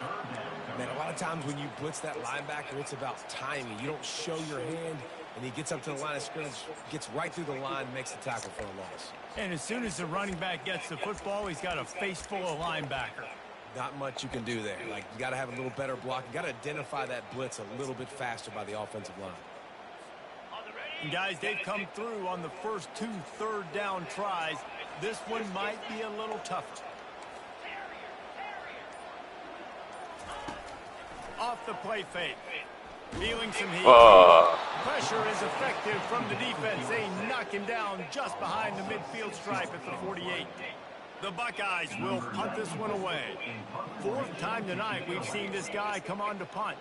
[SPEAKER 3] Man, a lot of times when you blitz that linebacker, it's about timing. You don't show your hand, and he gets up to the line of scrimmage, gets right through the line, makes the tackle for a loss.
[SPEAKER 1] And as soon as the running back gets the football, he's got a face full of linebacker.
[SPEAKER 3] Not much you can do there. Like, you got to have a little better block. You got to identify that blitz a little bit faster by the offensive line.
[SPEAKER 1] And guys, they've come through on the first 2 third-down tries. This one might be a little tougher. Off the play fake. Feeling some heat. Pressure is effective from the defense. They knock him down just behind the midfield stripe at the 48. The Buckeyes will punt this one away. 4th time tonight we've seen this guy come on to punt.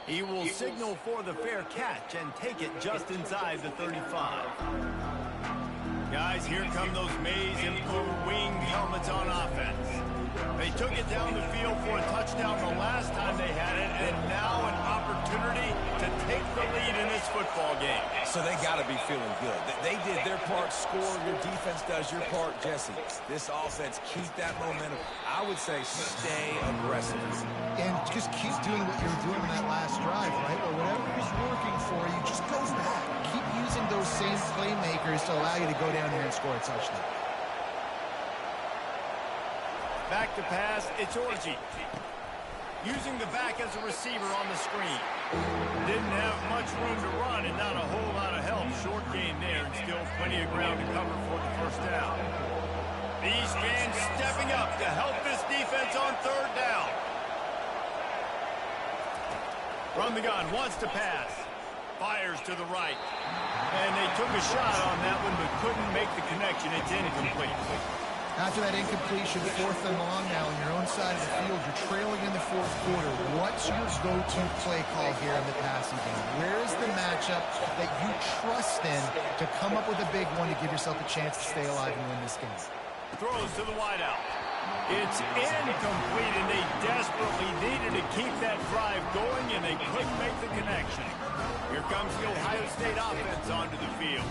[SPEAKER 1] He will signal for the fair catch and take it just inside the 35. Guys, here come those maize and blue winged helmets on offense. They took it down the field for a touchdown the last time they had it, and now an opportunity to take the lead in this football game.
[SPEAKER 3] So they got to be feeling good. They did their part, score. Your defense does your part, Jesse. This offense, keep that momentum. I would say stay aggressive.
[SPEAKER 2] And just keep doing what you were doing in that last drive, right? Well, whatever is working for you, just go back. Keep using those same playmakers to allow you to go down here and score a touchdown.
[SPEAKER 1] Back to pass, it's Orji. Using the back as a receiver on the screen. Didn't have much room to run and not a whole lot of help. Short gain there and still plenty of ground to cover for the first down. These fans stepping up to help this defense on third down. From the gun, wants to pass. Fires to the right. And they took a shot on that one but couldn't make the connection. It's incomplete.
[SPEAKER 2] After that incompletion, 4th and long now on your own side of the field, you're trailing in the 4th quarter. What's your go-to play call here in the passing game? Where is the matchup that you trust in to come up with a big one to give yourself a chance to stay alive and win this game?
[SPEAKER 1] Throws to the wideout. It's incomplete, and they desperately needed to keep that drive going, and they couldn't make the connection. Here comes the Ohio State offense onto the field.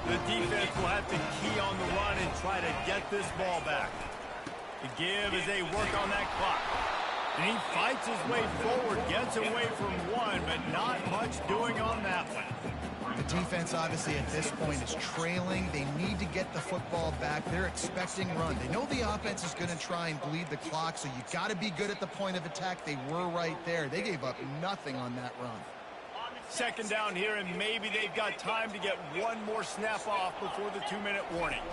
[SPEAKER 1] The defense will have to key on the run and try to get this ball back. The give as they work on that clock. And he fights his way forward, gets away from one, but not much doing on that one.
[SPEAKER 2] The defense, obviously, at this point is trailing. They need to get the football back. They're expecting run. They know the offense is going to try and bleed the clock, so you got to be good at the point of attack. They were right there. They gave up nothing on that run.
[SPEAKER 1] Second down here, and maybe they've got time to get one more snap off before the 2-minute warning.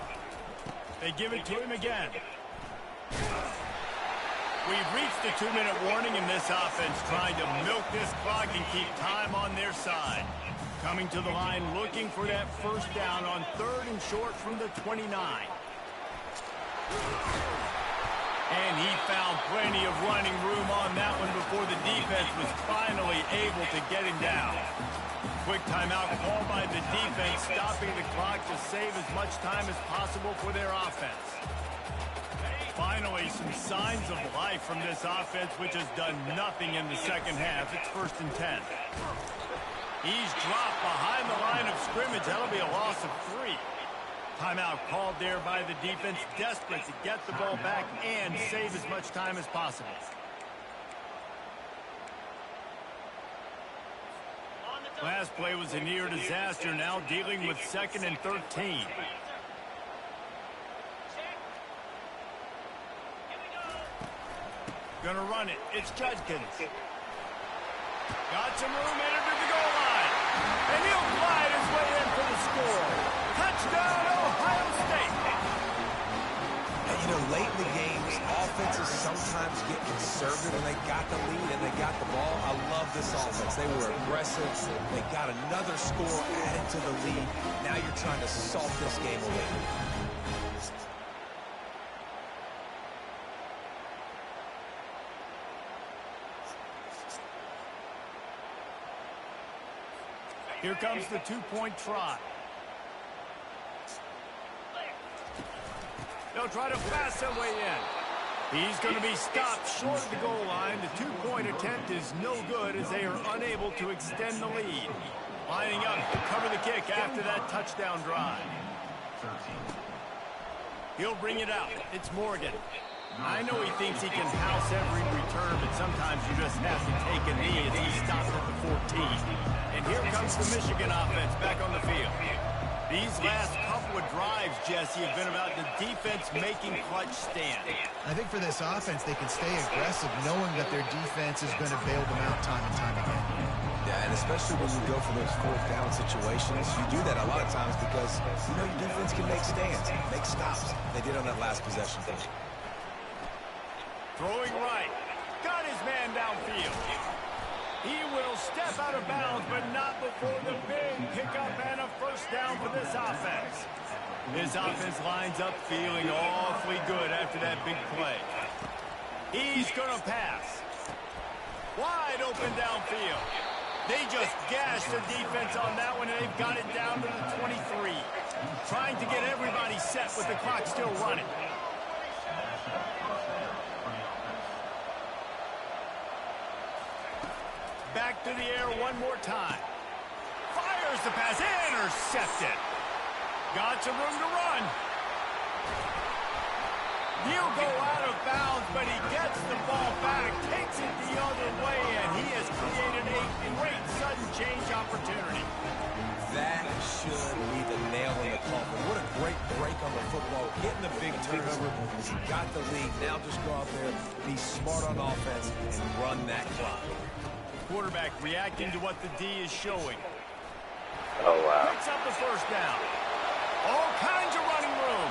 [SPEAKER 1] They give it to him again. We've reached the 2-minute warning, and this offense trying to milk this clock and keep time on their side. Coming to the line, looking for that first down on 3rd and short from the 29. And he found plenty of running room on that one before the defense was finally able to get him down. Quick timeout called by the defense, stopping the clock to save as much time as possible for their offense. Finally, some signs of life from this offense, which has done nothing in the second half. It's 1st and 10. He's dropped behind the line of scrimmage. That'll be a loss of 3. Timeout called there by the defense, desperate to get the ball back and save as much time as possible. Last play was a near disaster, now dealing with 2nd and 13. Gonna run it. It's Judkins. Got some room, entered to the goal line. And he'll glide his way in for the score. Touchdown, Ohio State.
[SPEAKER 3] And, you know, late in the games, offenses sometimes get conservative when they got the lead and they got the ball. I love this offense. They were aggressive. They got another score added to the lead. Now you're trying to salt this game away.
[SPEAKER 1] Here comes the 2-point try. They'll try to pass their way in. He's going to be stopped short of the goal line. The 2-point attempt is no good as they are unable to extend the lead. Lining up to cover the kick after that touchdown drive. He'll bring it out. It's Morgan. I know he thinks he can house every return, but sometimes you just have to take a knee as he stopped at the 14. And here comes the Michigan offense back on the field. These last couple of drives, Jesse, have been about the defense making clutch stand.
[SPEAKER 2] I think for this offense, they can stay aggressive knowing that their defense is going to bail them out time and time again.
[SPEAKER 3] Yeah, and especially when you go for those 4th down situations, you do that a lot of times because, you know, your defense can make stands, make stops. They did on that last possession.
[SPEAKER 1] Throwing right. Got his man downfield. He will step out of bounds, but not before the big pickup and a first down for this offense. This offense lines up feeling awfully good after that big play. He's going to pass. Wide open downfield. They just gashed the defense on that one, and they've got it down to the 23. Trying to get everybody set with the clock still running. Back to the air one more time. Fires the pass. Intercepted. Got some room to run. He'll go out of bounds, but he gets the ball back, takes it the other way, and he has created a great sudden change opportunity.
[SPEAKER 3] That should be the nail in the coffin. What a great break on the football. Getting a big turnover. He got the lead. Now just go out there, be smart on offense, and run that clock.
[SPEAKER 1] Quarterback reacting to what the D is showing.
[SPEAKER 4] Oh, wow.
[SPEAKER 1] Picks up the first down. All kinds of running room.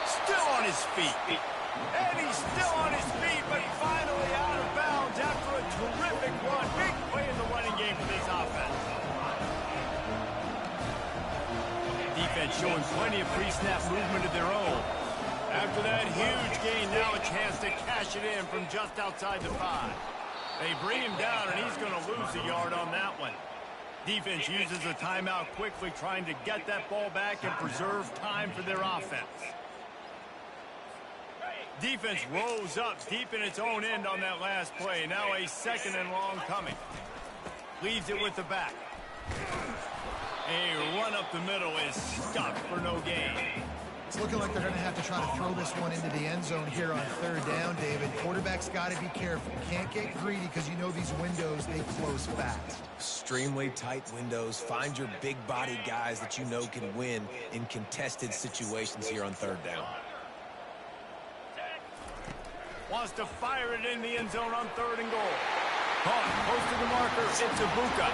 [SPEAKER 1] Still on his feet. And he's still on his feet, but finally out of bounds after a terrific run. Big play in the running game for this offense. Defense showing plenty of pre-snap movement of their own. After that huge gain, now a chance to cash it in from just outside the 5. They bring him down, and he's going to lose a yard on that one. Defense uses a timeout quickly, trying to get that ball back and preserve time for their offense. Defense rose up deep in its own end on that last play. Now a 2nd and long coming. Leaves it with the back. A run up the middle is stuck for no gain.
[SPEAKER 2] It's looking like they're going to have to try to throw this one into the end zone here on 3rd down, David. Quarterback's got to be careful. Can't get greedy because you know these windows, they close fast.
[SPEAKER 3] Extremely tight windows. Find your big body guys that you know can win in contested situations here on 3rd down.
[SPEAKER 1] Wants to fire it in the end zone on 3rd and goal. Caught close to the marker. It's Ibuka.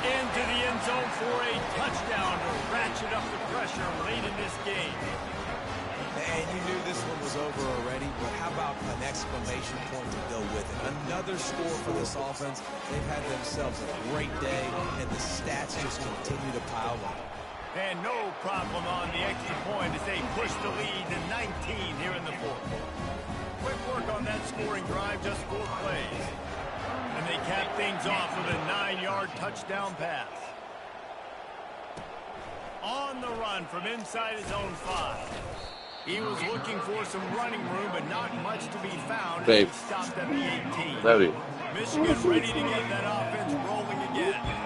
[SPEAKER 1] Into the end zone for a touchdown to ratchet up the pressure late in this game.
[SPEAKER 3] And you knew this one was over already, but how about an exclamation point to go with it? Another score for this offense. They've had themselves a great day, and the stats just continue to pile on.
[SPEAKER 1] And no problem on the extra point as they push the lead to 19 here in the 4th. Quick work on that scoring drive, just 4 plays. And they cap things off with a 9-yard touchdown pass. On the run from inside his own 5. He was looking for some running room, but not much to be found. He stopped at the 18. Michigan ready to get that offense rolling again.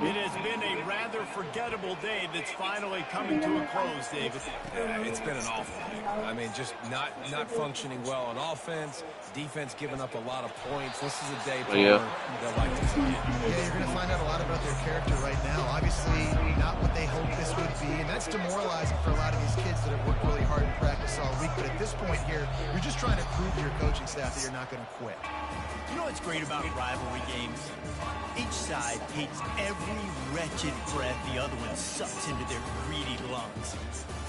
[SPEAKER 1] It has been a rather forgettable day that's finally coming to a close, David.
[SPEAKER 3] It's been an awful day. I mean, just not functioning well on offense. Defense giving up a lot of points. This is a day they'll like to see.
[SPEAKER 2] Yeah, you're going to find out a lot about their character right now. Obviously, not what they hoped this would be, and that's demoralizing for a lot of these kids that have worked really hard in practice all week. But at this point here, you're just trying to prove to your coaching staff that you're not going to quit.
[SPEAKER 5] You know what's great about rivalry games? Each side hates every wretched breath the other one sucks into their greedy lungs.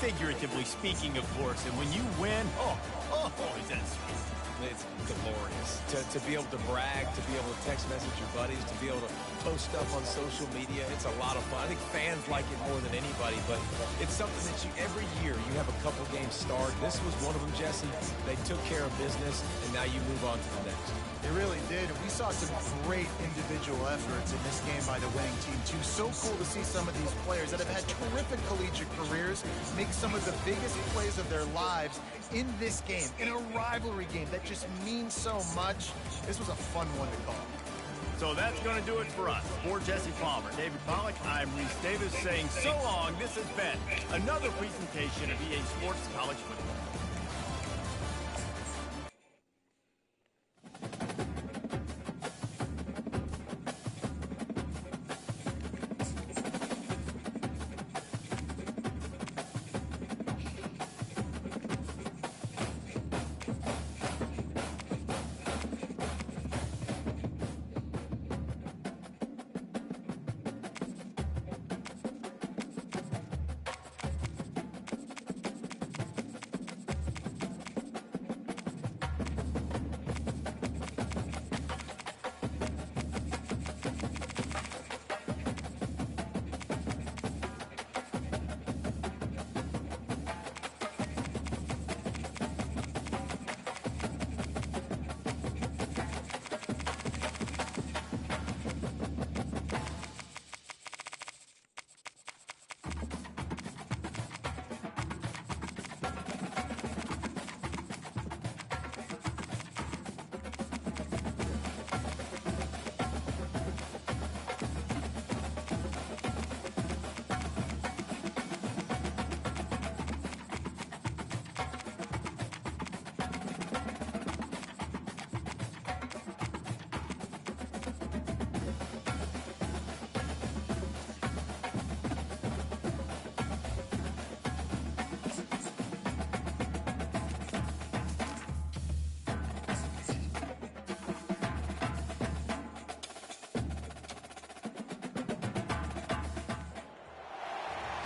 [SPEAKER 5] Figuratively speaking, of course, and when you win, is that sweet.
[SPEAKER 3] It's glorious. To be able to brag, to be able to text message your buddies, to be able to post stuff on social media, it's a lot of fun. I think fans like it more than anybody, but it's something that every year you have a couple games start. This was one of them, Jesse. They took care of business, and now you move on to the next.
[SPEAKER 2] They really did. We saw some great individual efforts in this game by the winning team, too. So cool to see some of these players that have had terrific collegiate careers make some of the biggest plays of their lives in this game, in a rivalry game that just means so much. This was a fun one to call.
[SPEAKER 1] So that's going to do it for us. For Jesse Palmer, David Pollack, I'm Reese Davis saying so long. This has been another presentation of EA Sports College Football.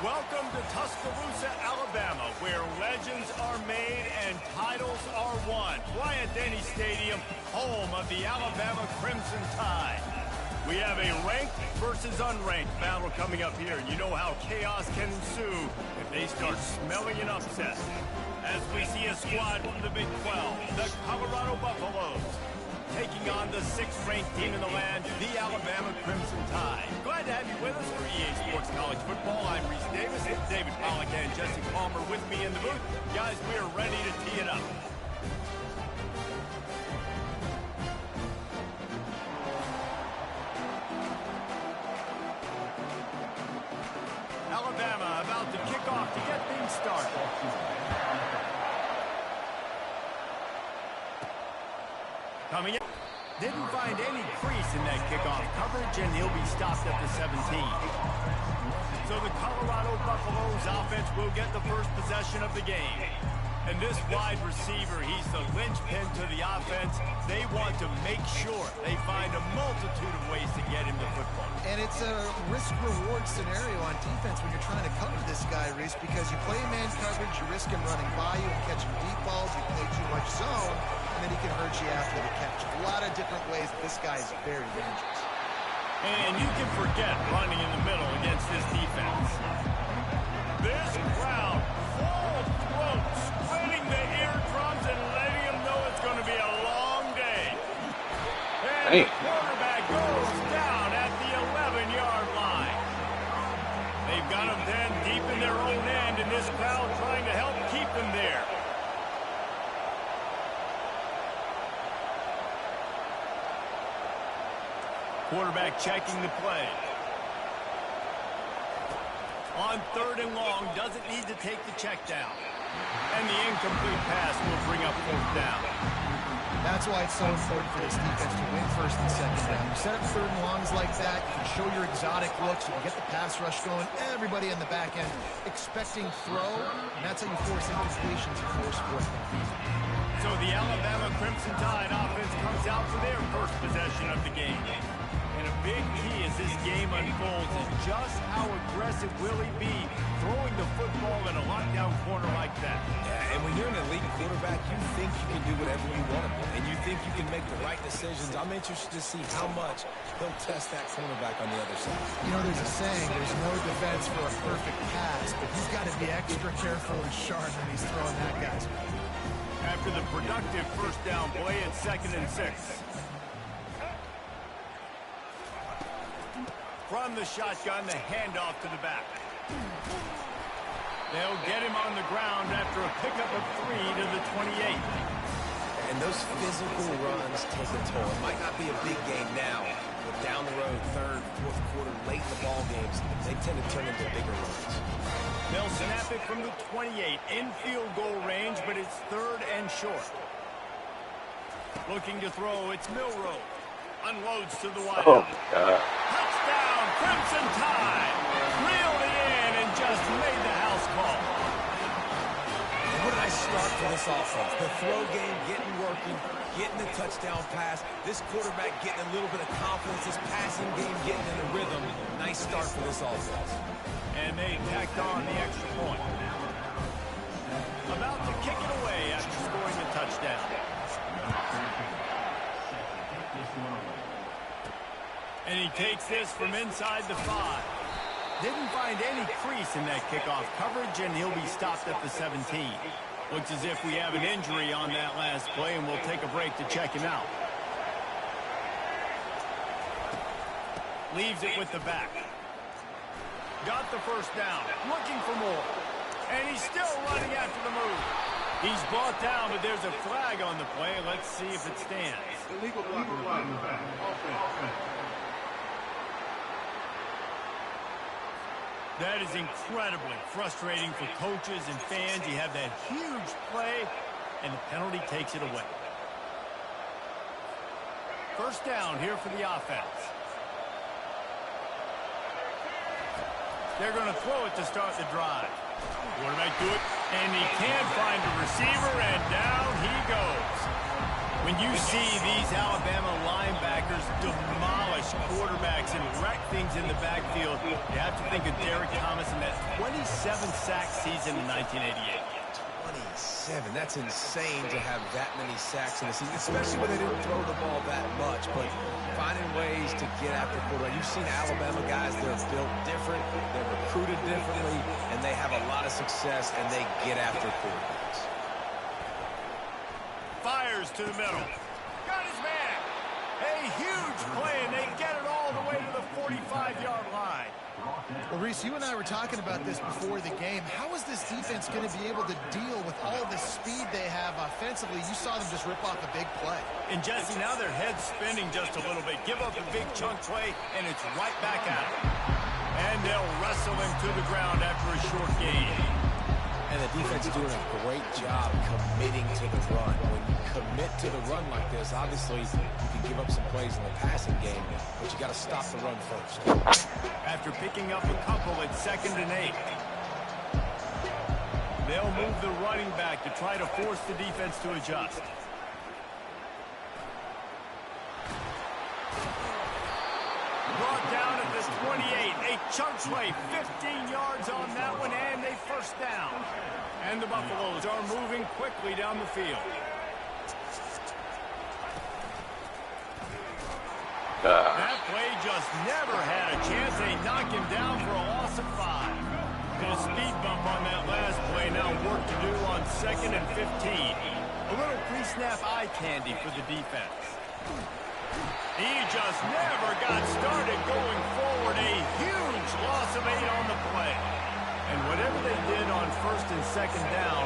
[SPEAKER 1] Welcome to Tuscaloosa, Alabama, where legends are made and titles are won. Bryant-Denny Stadium, home of the Alabama Crimson Tide. We have a ranked versus unranked battle coming up here. You know how chaos can ensue if they start smelling an upset. As we see a squad from the Big 12, the Colorado Buffaloes, taking on the 6th-ranked team in the land, the Alabama Crimson Tide. Glad to have you with us for EA Sports College Football. I'm Reese Davis, David Pollack and Jesse Palmer with me in the booth. Guys, we are ready to tee it up. Alabama about to kick off to get things started. Coming in. Didn't find any crease in that kickoff coverage, and he'll be stopped at the 17. So the Colorado Buffaloes offense will get the first possession of the game. And this wide receiver, he's the linchpin to the offense. They want to make sure they find a multitude of ways to get him the football.
[SPEAKER 2] And it's a risk-reward scenario on defense when you're trying to cover this guy, Reese, because you play man coverage, you risk him running by you and catching deep balls, you play too much zone, and then he can hurt you after the catch. A lot of different ways that this guy is very dangerous.
[SPEAKER 1] And you can forget running in the middle against this defense. This crowd, full throats, splitting the eardrums and letting them know it's going to be a long day. And the quarterback goes down at the 11-yard line. They've got him then deep in their own end, and this crowd trying to help keep him there. Quarterback checking the play. On 3rd and long, doesn't need to take the check down. And the incomplete pass will bring up 4th down.
[SPEAKER 2] That's why it's so important for this defense to win 1st and 2nd down. You set up 3rd and longs like that, you can show your exotic looks, you can get the pass rush going, everybody in the back end expecting throw, and that's how you force incompletions and force 4th down.
[SPEAKER 1] So the Alabama Crimson Tide offense comes out for their first possession of the game. And a big key as this game unfolds is just how aggressive will he be throwing the football in a lockdown corner like that.
[SPEAKER 3] Yeah, and when you're an elite quarterback, you think you can do whatever you want to do, and you think you can make the right decisions. I'm interested to see how much he'll test that cornerback on the other side.
[SPEAKER 2] You know, there's a saying, there's no defense for a perfect pass, but he's got to be extra careful and sharp when he's throwing that, guys.
[SPEAKER 1] After the productive first down play, it's 2nd and 6. From the shotgun, the handoff to the back. They'll get him on the ground after a pickup of 3 to the 28.
[SPEAKER 3] And those physical runs take a toll. It might not be a big game now, but down the road, 3rd, 4th quarter, late in the ball games, they tend to turn into bigger runs.
[SPEAKER 1] They'll snap it from the 28 in field goal range, but it's 3rd and short. Looking to throw, it's Milroe. Unloads to the wide out. Touchdown, Crimson Tide. Reeled it in and just made the house call.
[SPEAKER 3] What a nice start for this offense. The throw game getting working, getting the touchdown pass. This quarterback getting a little bit of confidence. This passing game getting in the rhythm. Nice start for this offense.
[SPEAKER 1] And they tacked on the extra point. About to kick it away after scoring the touchdown. And he takes this from inside the 5. Didn't find any crease in that kickoff coverage, and he'll be stopped at the 17. Looks as if we have an injury on that last play, and we'll take a break to check him out. Leaves it with the back. Got the first down, looking for more. And he's still running after the move. He's brought down, but there's a flag on the play. Let's see if it stands.
[SPEAKER 7] Illegal block in the back.
[SPEAKER 1] That is incredibly frustrating for coaches and fans. You have that huge play, and the penalty takes it away. First down here for the offense. They're going to throw it to start the drive. Quarterback do it, and he can't find a receiver, and down he goes. When you see these Alabama linebackers demolish quarterbacks and wreck things in the backfield, you have to think of Derek Thomas in that 27-sack season in 1988.
[SPEAKER 3] 27. That's insane to have that many sacks in the season, especially when they didn't throw the ball that much. But finding ways to get after quarterback. You've seen Alabama guys, they're built different, they're recruited differently, and they have a lot of success, and they get after quarterbacks.
[SPEAKER 1] Fires to the middle. Got his man. A huge play, and they get it all the way to the 45-yard line.
[SPEAKER 2] Well, Reese, you and I were talking about this before the game. How is this defense going to be able to deal with all the speed they have offensively? You saw them just rip off a big play.
[SPEAKER 1] And, Jesse, now their head's spinning just a little bit. Give up a big chunk play, and it's right back at them. And they'll wrestle him to the ground after a short gain.
[SPEAKER 3] And the defense is doing a great job committing to the run. When you commit to the run like this, obviously you can give up some plays in the passing game, but you got to stop the run first.
[SPEAKER 1] After picking up a couple at 2nd and 8. They'll move the running back to try to force the defense to adjust. Brought down at the 28. A chunk play, 15 yards on that one, and a first down. And the Buffaloes are moving quickly down the field. That play just never had a chance. They knock him down for a loss of 5. And a speed bump on that last play. Now work to do on 2nd and 15. A little pre-snap eye candy for the defense. He just never got started going forward. A huge loss of 8 on the play. And whatever they did on 1st and 2nd down,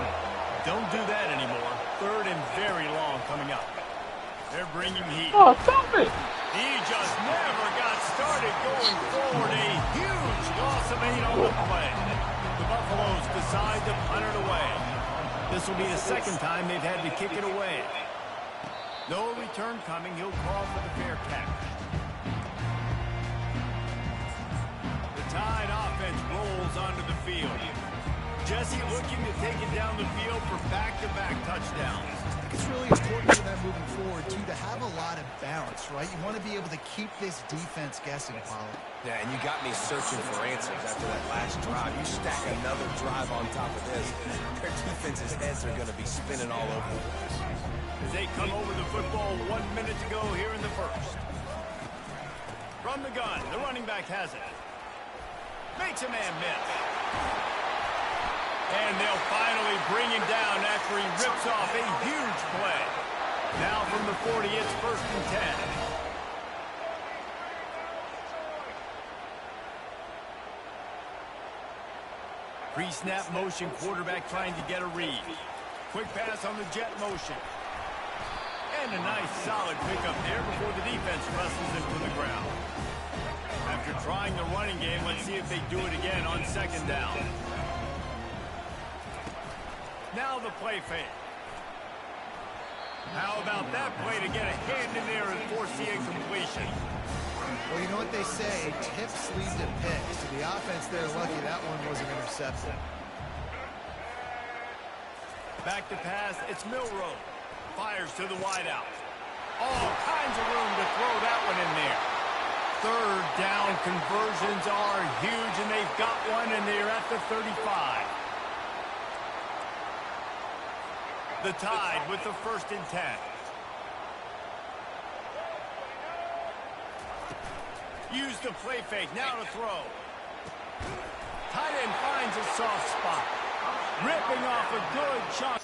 [SPEAKER 1] don't do that anymore. 3rd and very long coming up. They're bringing heat.
[SPEAKER 7] Oh, stop it!
[SPEAKER 1] He just never got started going forward. A huge loss of 8 on the play. The Buffaloes decide to punt it away. This will be the 2nd time they've had to kick it away. No return coming. He'll call for the fair catch. The Tide offense rolls onto the field. Jesse looking to take it down the field for back-to-back touchdowns.
[SPEAKER 2] It's really important for them moving forward, too, to have a lot of balance, right? You want to be able to keep this defense guessing, Paulo.
[SPEAKER 3] Yeah, and you got me searching for answers after that last drive. You stack another drive on top of this, their defense's heads are going to be spinning all over the place.
[SPEAKER 1] As they come over the football 1 minute to go here in the 1st. From the gun, the running back has it. Makes a man miss. And they'll finally bring him down after he rips off a huge play. Now from the 40, it's 1st and 10. Pre-snap motion, quarterback trying to get a read. Quick pass on the jet motion. And a nice solid pickup there before the defense wrestles him to the ground. After trying the running game, let's see if they do it again on 2nd down. Now the play fake. How about that play to get a hand in there and force the incompletion?
[SPEAKER 2] Well, you know what they say, tips lead to picks. So the offense there, lucky that one wasn't intercepted.
[SPEAKER 1] Back to pass, it's Milroe. Fires to the wideout. All kinds of room to throw that one in there. 3rd down conversions are huge, and they've got one, and they're at the 35. The Tide with the 1st and 10. Use the play fake, now to throw. Tight end finds a soft spot. Ripping off a good chunk.